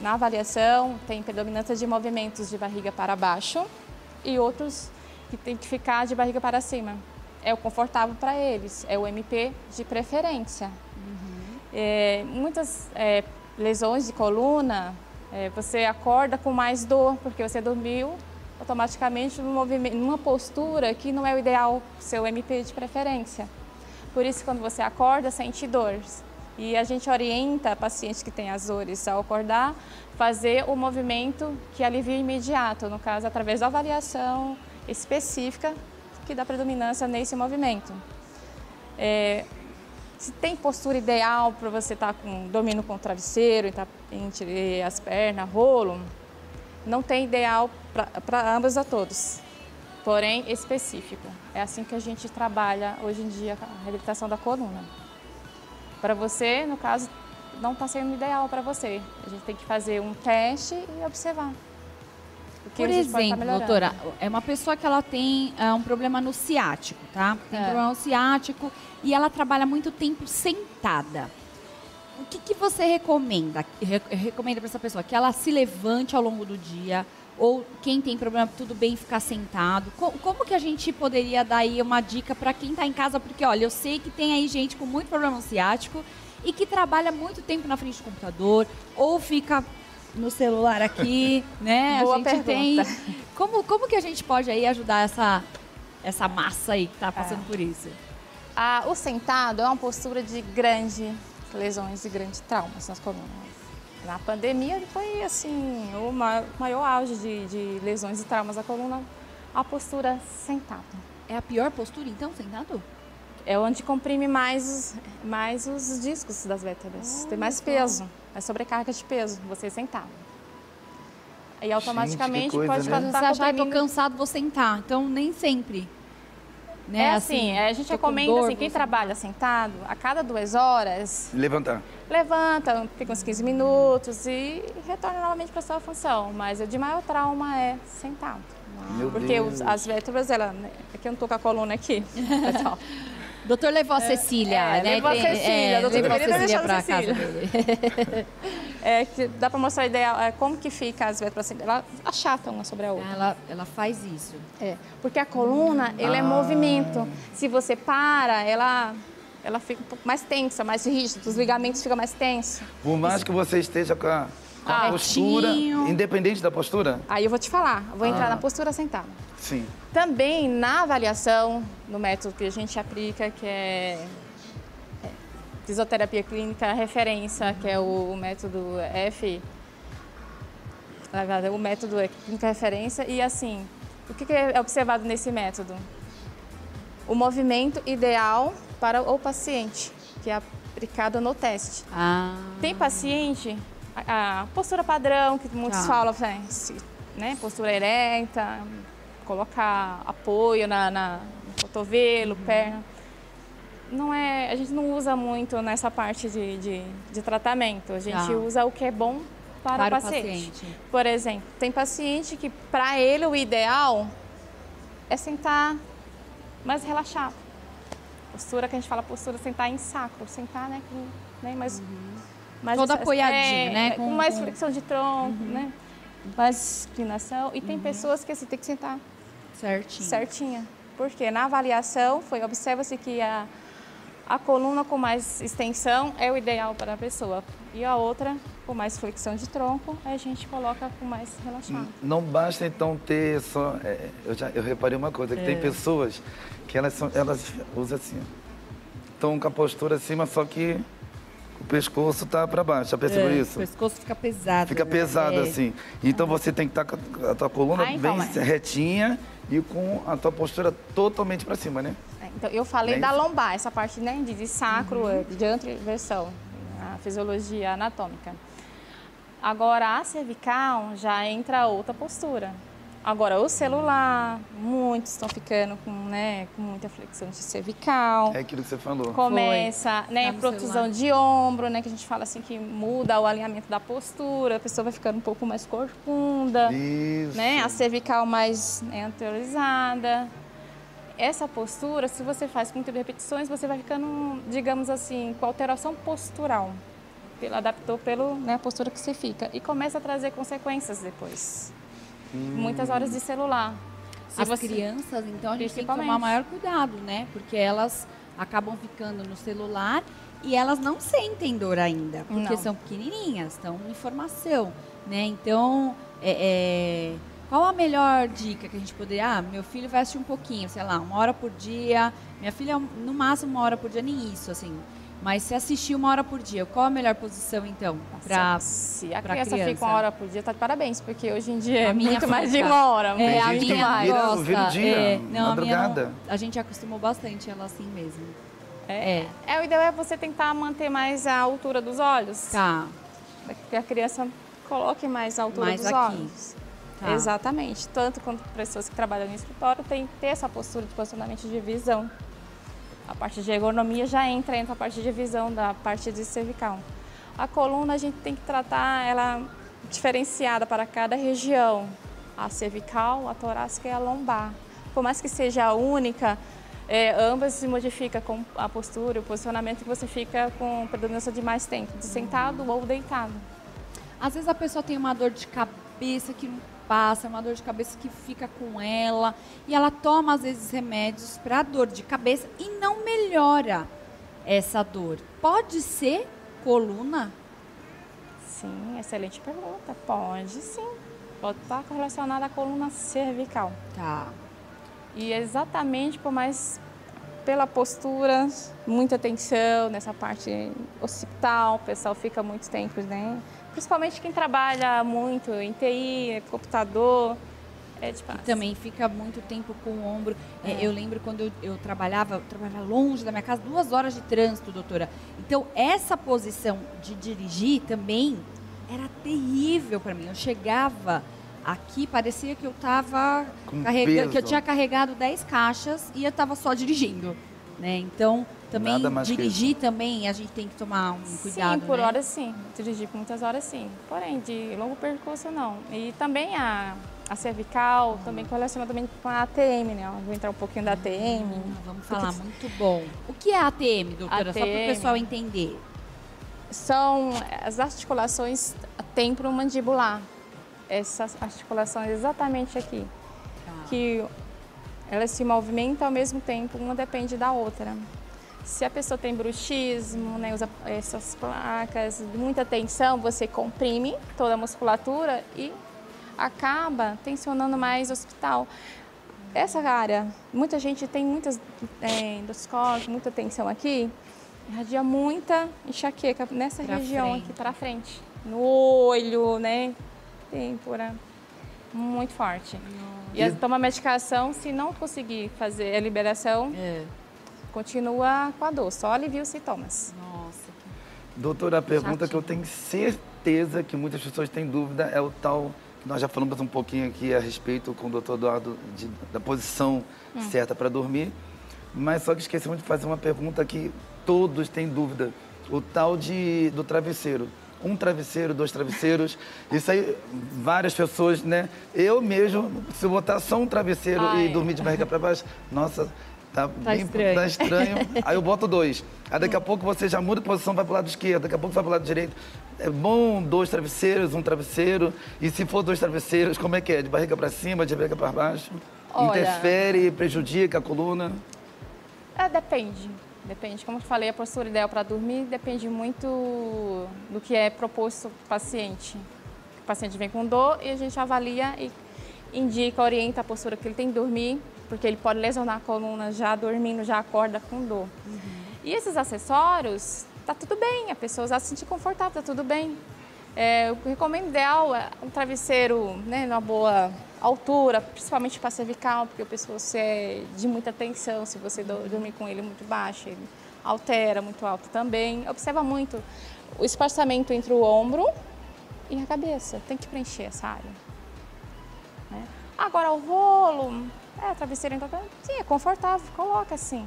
na avaliação, tem predominância de movimentos de barriga para baixo e outros que tem que ficar de barriga para cima. É o confortável para eles, é o MP de preferência. Muitas lesões de coluna, você acorda com mais dor, porque você dormiu automaticamente numa postura que não é o ideal, seu MP de preferência. Por isso, quando você acorda, sente dor. E a gente orienta pacientes que têm as dores ao acordar, fazer o movimento que alivia imediato, no caso, através da avaliação específica que dá predominância nesse movimento. Se tem postura ideal para você estar dormindo com o travesseiro, entre as pernas, rolo, não tem ideal para ambos a todos, porém específico. É assim que a gente trabalha hoje em dia a reabilitação da coluna. Para você, no caso, não está sendo ideal para você. A gente tem que fazer um teste e observar. Por exemplo, doutora, é uma pessoa que ela tem um problema no ciático, tá? Tem um problema no ciático e ela trabalha muito tempo sentada. O que você recomenda? Recomenda para essa pessoa que ela se levante ao longo do dia, ou quem tem problema, tudo bem ficar sentado? Como que a gente poderia dar aí uma dica para quem está em casa? Porque, olha, eu sei que tem aí gente com muito problema no ciático e que trabalha muito tempo na frente do computador, ou fica no celular aqui, né? Boa a gente pergunta. tem. Como que a gente pode aí ajudar essa massa aí que está passando por isso? O sentado é uma postura de grandes lesões e grandes traumas nas colunas. Na pandemia foi assim, o maior auge de lesões e traumas da coluna, a postura sentada. É a pior postura, então, sentado? É onde comprime mais os discos das vértebras. Tem mais peso, mais sobrecarga de peso, você sentado. E automaticamente coisa, pode né? Você achar que eu tô cansado, vou sentar. Então, nem sempre. Né? A gente recomenda, assim, quem trabalha sentado, a cada 2 horas... Levantar. Levanta, fica uns 15 minutos e retorna novamente para a sua função. Mas o de maior trauma é sentado. Meu Porque Deus. as vértebras, aqui eu não estou com a coluna aqui, pessoal. Doutor levou a Cecília, né? Levou a Cecília, doutor levou a queria Cecília deixar para a casa Cecília. dele. Que dá para mostrar a ideia, como que fica as vértebras, elas achatam uma sobre a outra. Ela faz isso. Porque a coluna, ela é movimento. Se você para, ela fica um pouco mais tensa, mais rígida, os ligamentos ficam mais tensos. Por mais que você esteja com a postura, independente da postura? Aí eu vou te falar, vou entrar na postura sentada. Sim. Também na avaliação, no método que a gente aplica, que é fisioterapia clínica referência, que é o método F, o método é clínica referência, e assim, o que é observado nesse método? O movimento ideal para o paciente, que é aplicado no teste. Tem paciente, a postura padrão, que muitos falam, né, postura ereta, colocar apoio no cotovelo, perna. A gente não usa muito nessa parte de tratamento, a gente usa o que é bom para o paciente. Por exemplo, tem paciente que para ele o ideal é sentar mais relaxado. Postura que a gente fala, postura sentar em sacro, sentar, né, mais todo apoiadinho, né? Com mais flexão de tronco, né? Mais inclinação. E tem pessoas que assim, tem que sentar certinha. Porque na avaliação observa-se que A coluna com mais extensão é o ideal para a pessoa. E a outra, com mais flexão de tronco, a gente coloca com mais relaxado. Não basta, então, ter só... eu reparei uma coisa, que tem pessoas que elas usam assim, estão com a postura acima, só que o pescoço tá para baixo. Já percebeu isso? O pescoço fica pesado. Fica pesado, assim. Então, você tem que estar com a tua coluna bem retinha e com a tua postura totalmente para cima, né? Então, eu falei da lombar, essa parte, né, de sacro, de anteversão, a fisiologia anatômica. Agora, a cervical já entra outra postura. Agora, o celular, muitos estão ficando com muita flexão de cervical. É aquilo que você falou. Começa, protusão de ombro, né, que a gente fala assim que muda o alinhamento da postura, a pessoa vai ficando um pouco mais corcunda. Isso. Né, a cervical mais anteriorizada. Essa postura, se você faz com muitas repetições, você vai ficando, digamos assim, com alteração postural. Adaptou a postura que você fica. E começa a trazer consequências depois. Muitas horas de celular. As crianças, então, a gente tem que tomar maior cuidado, né? Porque elas acabam ficando no celular e elas não sentem dor ainda. Porque são pequenininhas, estão em formação, né? Então, qual a melhor dica que a gente poderia... meu filho vai assistir um pouquinho, sei lá, 1 hora por dia. Minha filha, no máximo, 1 hora por dia, nem isso, assim. Mas se assistir 1 hora por dia, qual a melhor posição, então, para se a criança fica 1 hora por dia, tá de parabéns, porque hoje em dia é muito mais de 1 hora. A minha gosta. Vira o dia, madrugada. A gente acostumou bastante ela assim mesmo. O ideal é você tentar manter mais a altura dos olhos. Tá. Que a criança coloque mais a altura dos olhos. Tá. Exatamente. Tanto quanto pessoas que trabalham no escritório tem que ter essa postura de posicionamento de visão. A parte de ergonomia já entra a parte de visão da parte de cervical. A coluna a gente tem que tratar ela diferenciada para cada região. A cervical, a torácica e a lombar. Por mais que seja a única, ambas se modificam com a postura e o posicionamento que você fica com predominância de mais tempo, de sentado ou deitado. Às vezes a pessoa tem uma dor de cabeça que não passa, uma dor de cabeça que fica com ela e ela toma às vezes remédios para dor de cabeça e não melhora essa dor. Pode ser coluna? Sim, excelente pergunta. Pode sim. Pode estar correlacionada à coluna cervical. Tá. E exatamente pela postura, muita tensão nessa parte occipital, o pessoal fica muito tempo, né? Principalmente quem trabalha muito em TI, computador, E também fica muito tempo com o ombro. Eu lembro quando eu trabalhava longe da minha casa, 2 horas de trânsito, doutora. Então, essa posição de dirigir também era terrível para mim. Eu chegava aqui, parecia que eu estava carregando, que eu tinha carregado 10 caixas e eu estava só dirigindo, né? Então, também dirigir também a gente tem que tomar um cuidado. Sim, por horas sim. Dirigir por muitas horas sim. Porém, de longo percurso não. E também a cervical, também correlaciona também com a ATM, né? Vou entrar um pouquinho da ATM. Vamos falar, muito bom. O que é a ATM, doutora? ATM, só para o pessoal entender. São as articulações temporomandibular. Essas articulações exatamente aqui. Que elas se movimentam ao mesmo tempo, uma depende da outra. Se a pessoa tem bruxismo, né, usa essas placas, muita tensão, você comprime toda a musculatura e acaba tensionando mais o hospital. Essa área, muita gente tem muitas endoscópio, muita tensão aqui, irradia muita enxaqueca nessa região aqui para frente. No olho, né, têmpora, muito forte. E toma medicação, se não conseguir fazer a liberação, continua com a dor, só alivia os sintomas. Nossa. Doutora, a pergunta que eu tenho certeza que muitas pessoas têm dúvida é o tal, que nós já falamos um pouquinho aqui a respeito com o doutor Eduardo, da posição certa para dormir, mas só que esquecemos de fazer uma pergunta que todos têm dúvida, o tal do travesseiro. 1 travesseiro, 2 travesseiros, isso aí, várias pessoas, né? Eu mesmo, se eu botar só um travesseiro e dormir de barriga para baixo, nossa, tá estranho. Aí eu boto 2. Aí daqui a pouco você já muda de posição, vai para o lado esquerdo, daqui a pouco vai para o lado direito. É bom 2 travesseiros, 1 travesseiro, e se for 2 travesseiros, como é que é? De barriga para cima, de barriga para baixo? Olha, interfere, prejudica a coluna? Depende. Depende, como eu falei, a postura ideal para dormir depende muito do que é proposto para o paciente. O paciente vem com dor e a gente avalia e indica, orienta a postura que ele tem que dormir, porque ele pode lesionar a coluna já dormindo, já acorda com dor. E esses acessórios, tá tudo bem, a pessoa já se sentir confortável, tá tudo bem. Eu recomendo ideal um travesseiro, né, numa boa altura, principalmente para cervical, porque o pescoço é de muita tensão, se você dormir com ele muito baixo, ele altera, muito alto também. Observa muito o espaçamento entre o ombro e a cabeça, tem que preencher essa área. Né? Agora o rolo, travesseiro, então, sim, é confortável, coloca assim.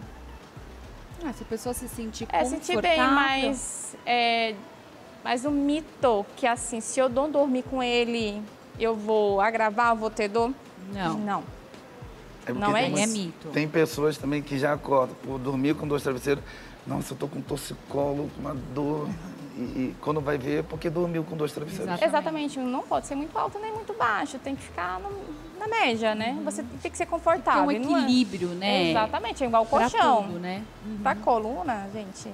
Se a pessoa se sentir confortável... sentir bem, mas o mito que assim, se eu não dormir com ele, eu vou agravar, eu vou ter dor? Não. Não é mito. Tem pessoas também que já acordam por dormir com 2 travesseiros. Nossa, eu tô com torcicolo, com uma dor. E quando vai ver, porque dormiu com 2 travesseiros. Exatamente. Não pode ser muito alto nem muito baixo. Tem que ficar na média, né? Você tem que ser confortável. Tem um equilíbrio, né? Exatamente. É igual o colchão. Pra tudo, né? Pra coluna, gente...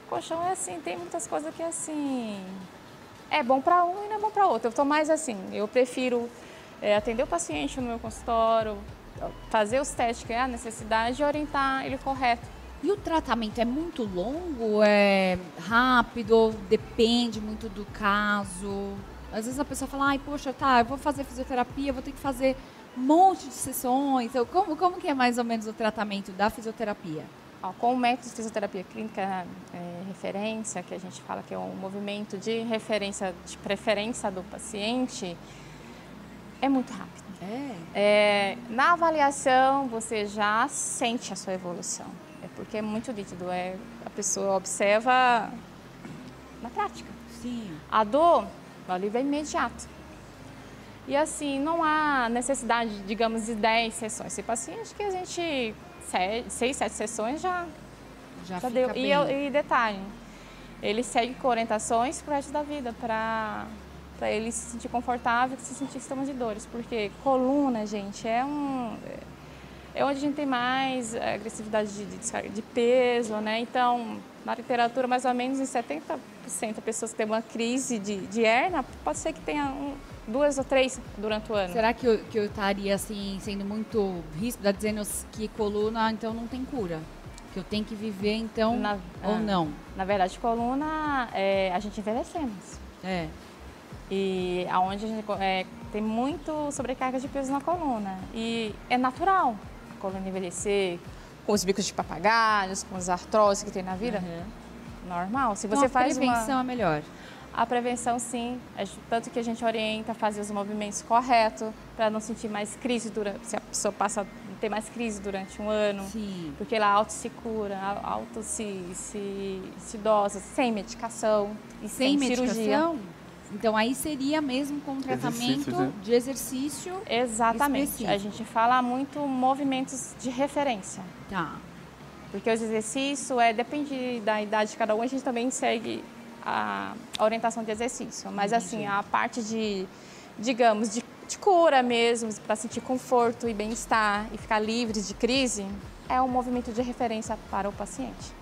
Colchão é assim, tem muitas coisas que assim, é bom para um e não é bom para outro. Eu tô mais assim, eu prefiro atender o paciente no meu consultório, fazer os testes que é a necessidade e orientar ele correto. E o tratamento é muito longo, é rápido, depende muito do caso? Às vezes a pessoa fala, poxa, eu vou fazer fisioterapia, vou ter que fazer um monte de sessões. Então, como que é mais ou menos o tratamento da fisioterapia? Com o método de fisioterapia clínica referência, que a gente fala que é um movimento de referência, de preferência do paciente, é muito rápido. Na avaliação, você já sente a sua evolução. Porque é muito nítido, a pessoa observa na prática. Sim. A dor, o alívio é imediato. E assim, não há necessidade, digamos, de 10 sessões. Tem paciente que a gente... 6, 7 sessões já deu. E detalhe, ele segue com orientações pro resto da vida, para ele se sentir confortável, se sentir sintomas de dores. Porque coluna, gente, é onde a gente tem mais agressividade de peso, né? Então, na literatura, mais ou menos em 70% das pessoas que têm uma crise de hérnia, pode ser que tenha 2 ou 3 durante o ano. Será que eu estaria assim, sendo muito ríspida, dizendo que coluna, então, não tem cura? Que eu tenho que viver, então, ou não? Na verdade, coluna, a gente envelhecemos. E aonde a gente tem muito sobrecarga de peso na coluna. E é natural a coluna envelhecer, com os bicos de papagaios, com as artroses que tem na vida. Normal. Se você faz a prevenção é melhor. A prevenção, sim, tanto que a gente orienta a fazer os movimentos corretos para não sentir mais crise se a pessoa passa a ter mais crise durante um ano. Sim. Porque ela auto se cura, auto se dosa, sem medicação e sem cirurgia. Então aí seria mesmo com um tratamento de exercício. Exatamente. Específico. A gente fala muito movimentos de referência. Tá. Porque os exercícios, depende da idade de cada um, a gente também segue a orientação de exercício. Mas assim, a parte digamos, de cura mesmo, para sentir conforto e bem-estar e ficar livre de crise, é um movimento de referência para o paciente.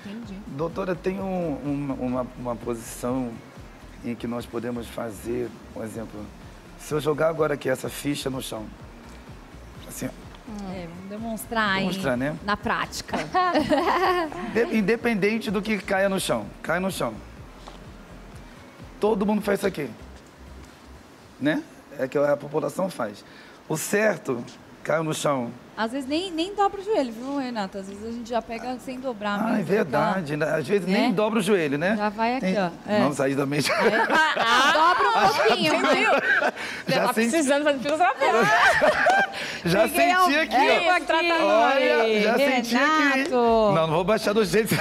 Entendi. Doutora, tem uma posição em que nós podemos fazer, por exemplo, se eu jogar agora aqui essa ficha no chão, assim, vamos demonstrar né? Na prática. Independente do que caia no chão, cai no chão. Todo mundo faz isso aqui, né? É que a população faz. O certo, caiu no chão. Às vezes nem dobra o joelho, viu, Renata? Às vezes a gente já pega sem dobrar mesmo. É verdade. Às vezes nem dobra o joelho, né? Já vai aqui, ó. Não sair da mente. Dobra um pouquinho, viu? Já tá precisando fazer fisioterapia. Já senti aqui, ó. Olha, já senti aqui. Não vou baixar do jeito...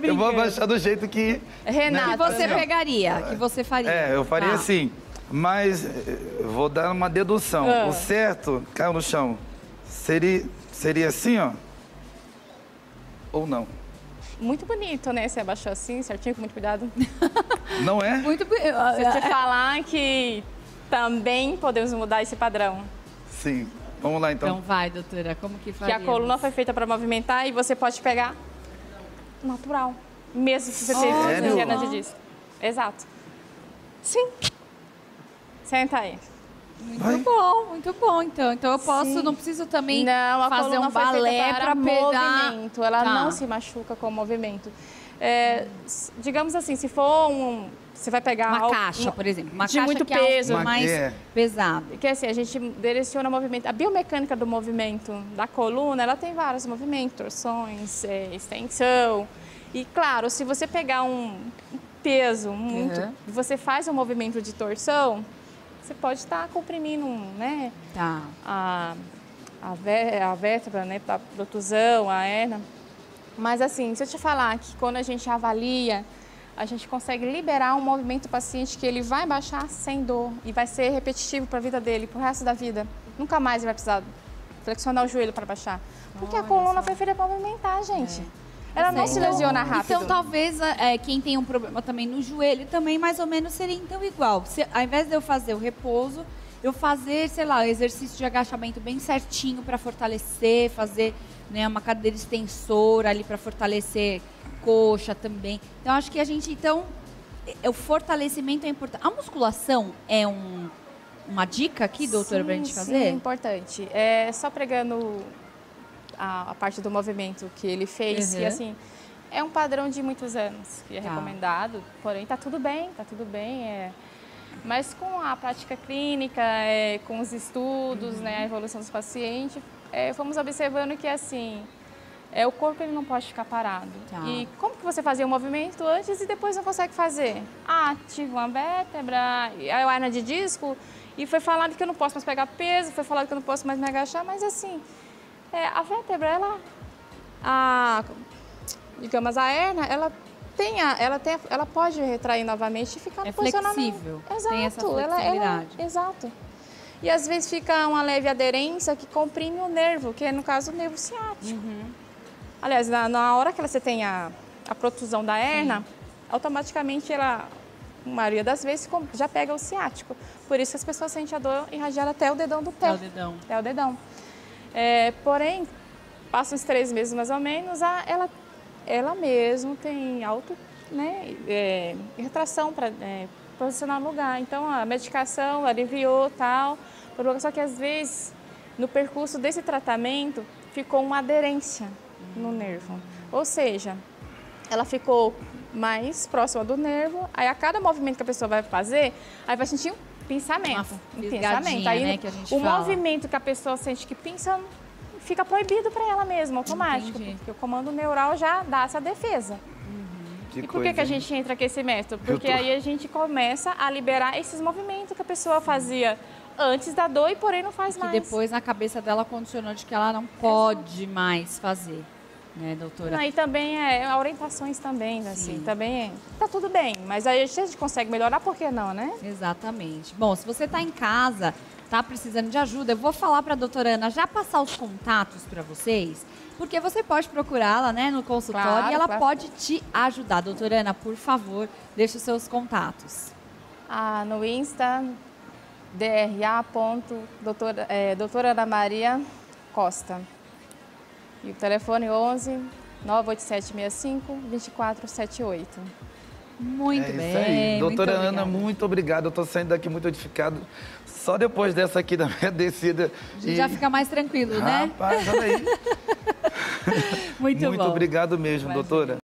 Eu vou abaixar do jeito que... Renato, que você pegaria, que você faria. Eu faria assim, mas vou dar uma dedução. O certo, caiu no chão, seria assim, ó? Ou não? Muito bonito, né? Você abaixou assim, certinho, com muito cuidado. Não é? Muito bonito. Se eu te falar que também podemos mudar esse padrão. Sim. Vamos lá, então. Então vai, doutora, como que Que faria? a coluna foi feita para movimentar e você pode pegar natural, mesmo se você teve hernia de disco. Exato. Sim. Senta aí. Muito bom, então. Então eu posso, não preciso também a fazer coluna um foi feita balé para pegar. movimento. Ela não se machuca com o movimento. Digamos assim, se for você vai pegar Uma caixa, por exemplo. Uma de caixa muito que peso. É algo mais pesado. Que assim, a gente direciona o movimento. A biomecânica do movimento da coluna, ela tem vários movimentos, torções, extensão. E claro, se você pegar um peso muito, você faz um movimento de torção, você pode estar comprimindo, né? A vértebra, né? A protusão, a hernia. Mas assim, se eu te falar que quando a gente avalia, a gente consegue liberar um movimento do paciente que ele vai baixar sem dor e vai ser repetitivo para a vida dele, para o resto da vida. Nunca mais ele vai precisar flexionar o joelho para baixar. Porque a coluna foi feita para movimentar, gente. Ela não se lesiona rápido. Então, talvez quem tem um problema também no joelho também mais ou menos seria então igual. Ao invés de eu fazer o repouso, eu fazer, sei lá, exercício de agachamento bem certinho para fortalecer, fazer, né, uma cadeira extensora ali para fortalecer coxa também. Então, acho que a gente, o fortalecimento é importante. A musculação é uma dica aqui, doutora, para a gente fazer? Sim, importante. Só pregando a parte do movimento que ele fez, que assim, é um padrão de muitos anos, que é recomendado, porém tá tudo bem, mas com a prática clínica, com os estudos, né, a evolução dos pacientes, fomos observando que assim, o corpo ele não pode ficar parado. E como que você fazia o movimento antes e depois não consegue fazer? Tive uma vértebra, a hernia de disco, e foi falado que eu não posso mais pegar peso, foi falado que eu não posso mais me agachar, mas assim, a vértebra, digamos, a hernia, ela pode retrair novamente e ficar no posicionamento. Flexível. Exato. Tem essa flexibilidade. Exato. E às vezes fica uma leve aderência que comprime o nervo, que é no caso o nervo ciático. Aliás, na hora que você tem a protusão da hernia, automaticamente a maioria das vezes já pega o ciático. Por isso que as pessoas sentem a dor irradiada até o dedão do pé. Até o dedão. Porém, passa uns 3 meses mais ou menos, ela mesmo tem retração para posicionar no lugar. Então, a medicação aliviou tal, só que às vezes, no percurso desse tratamento, ficou uma aderência no nervo. Ou seja, ela ficou mais próxima do nervo, aí a cada movimento que a pessoa vai fazer, aí vai sentir um pinçamento. Aí, né, que a gente fala. Movimento que a pessoa sente que pinça fica proibido para ela mesma, automático. Porque o comando neural já dá essa defesa. E por que a gente entra com esse método? Porque aí a gente começa a liberar esses movimentos que a pessoa fazia antes da dor e porém não faz mais. E depois na cabeça dela condicionou de que ela não pode mais fazer. Né, doutora? E também orientações também, assim, também tá tudo bem, mas aí a gente consegue melhorar, por que não, né? Exatamente. Bom, se você está em casa, tá precisando de ajuda, eu vou falar para a doutora Ana já passar os contatos para vocês, porque você pode procurá-la, né, no consultório e ela pode te ajudar. Doutora Ana, por favor, deixe os seus contatos. No Insta, doutora Ana Maria Costa. E o telefone 11 98765 2478. Muito bem. Isso aí. Doutora Ana, obrigada. muito obrigado. Eu estou saindo daqui muito edificado. Só depois dessa aqui da minha descida. Já fica mais tranquilo, né? Rapaz, olha aí. Muito bom. Muito obrigado mesmo, doutora.